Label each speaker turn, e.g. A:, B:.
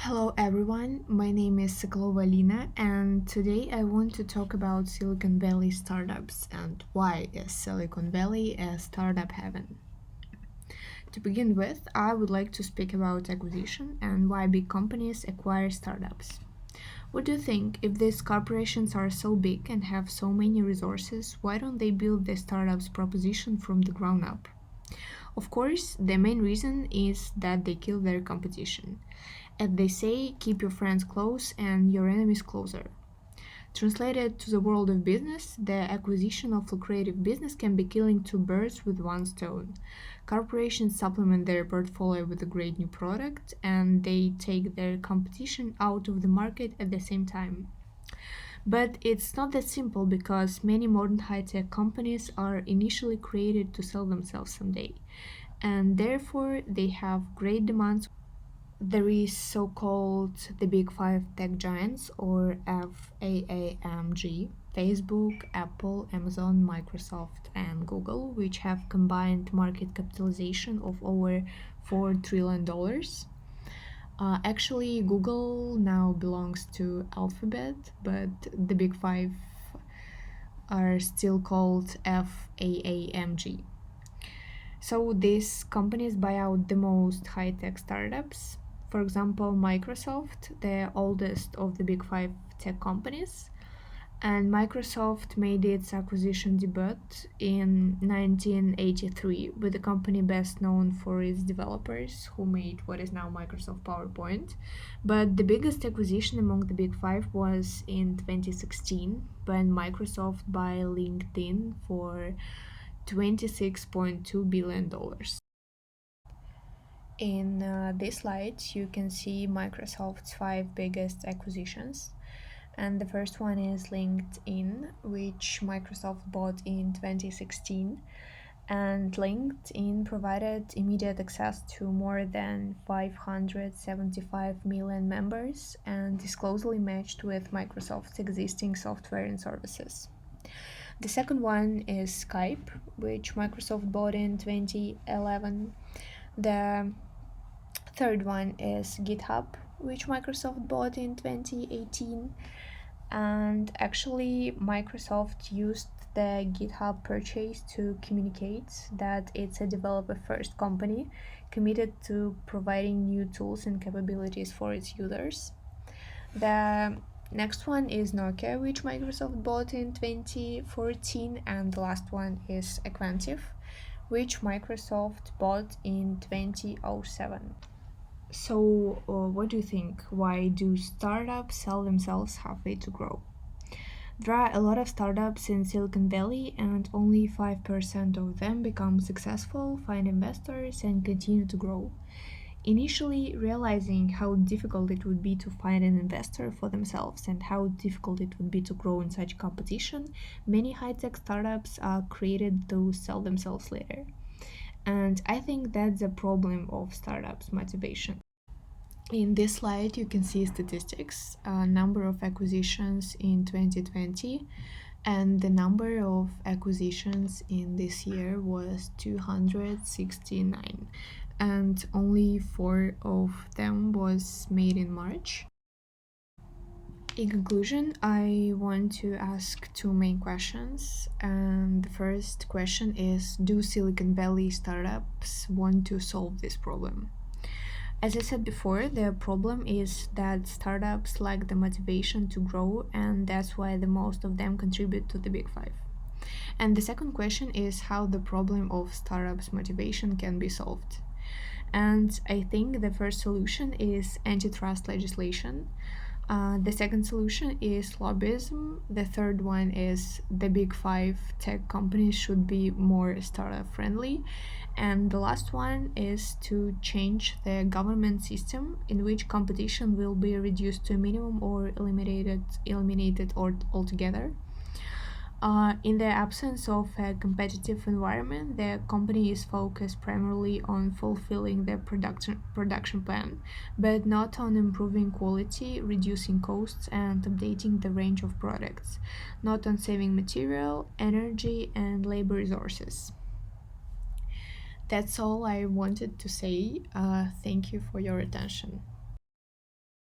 A: Hello everyone, my name is Sokolova Alina, and today I want to talk about Silicon Valley startups and why is Silicon Valley a startup heaven. To begin with, I would like to speak about acquisition and why big companies acquire startups. What do you think? If these corporations are so big and have so many resources, why don't they build the startup's proposition from the ground up? Of course, the main reason is that they kill their competition. As they say, keep your friends close and your enemies closer. Translated to the world of business, the acquisition of lucrative business can be killing two birds with one stone. Corporations supplement their portfolio with a great new product, and they take their competition out of the market at the same time. But it's not that simple because many modern high-tech companies are initially created to sell themselves someday, and therefore they have great demands. There is so-called the big five tech giants, or FAAMG: Facebook, Apple, Amazon, Microsoft, and Google, which have combined market capitalization of over $4 trillion. Actually, Google now belongs to Alphabet, but the big five are still called FAAMG. So these companies buy out the most high-tech startups. For example, Microsoft, the oldest of the big five tech companies, and Microsoft made its acquisition debut in 1983 with the company best known for its developers who made what is now Microsoft PowerPoint. But the biggest acquisition among the big five was in 2016 when Microsoft bought LinkedIn for $26.2 billion. In this slide, you can see Microsoft's five biggest acquisitions. And the first one is LinkedIn, which Microsoft bought in 2016. And LinkedIn provided immediate access to more than 575 million members and is closely matched with Microsoft's existing software and services. The second one is Skype, which Microsoft bought in 2011. The third one is GitHub, which Microsoft bought in 2018. And actually, Microsoft used the GitHub purchase to communicate that it's a developer-first company committed to providing new tools and capabilities for its users. The next one is Nokia, which Microsoft bought in 2014, and the last one is Aquantive, which Microsoft bought in 2007. So, what do you think? Why do startups sell themselves halfway to grow? There are a lot of startups in Silicon Valley, and only 5% of them become successful, find investors, and continue to grow. Initially, realizing how difficult it would be to find an investor for themselves and how difficult it would be to grow in such competition, many high-tech startups are created to sell themselves later. And I think that's the problem of startups' motivation. In this slide, you can see statistics, number of acquisitions in 2020, and the number of acquisitions in this year was 269, and only 4 of them was made in March. In conclusion, I want to ask two main questions. And the first question is, do Silicon Valley startups want to solve this problem? As I said before, the problem is that startups lack the motivation to grow, and that's why the most of them contribute to the big five. And the second question is how the problem of startups' motivation can be solved. And I think the first solution is antitrust legislation. The second solution is lobbyism. The third one is the big five tech companies should be more startup friendly. And the last one is to change the government system in which competition will be reduced to a minimum or eliminated altogether. In the absence of a competitive environment, the company is focused primarily on fulfilling their production plan, but not on improving quality, reducing costs, and updating the range of products, not on saving material, energy, and labor resources. That's all I wanted to say. Thank you for your attention.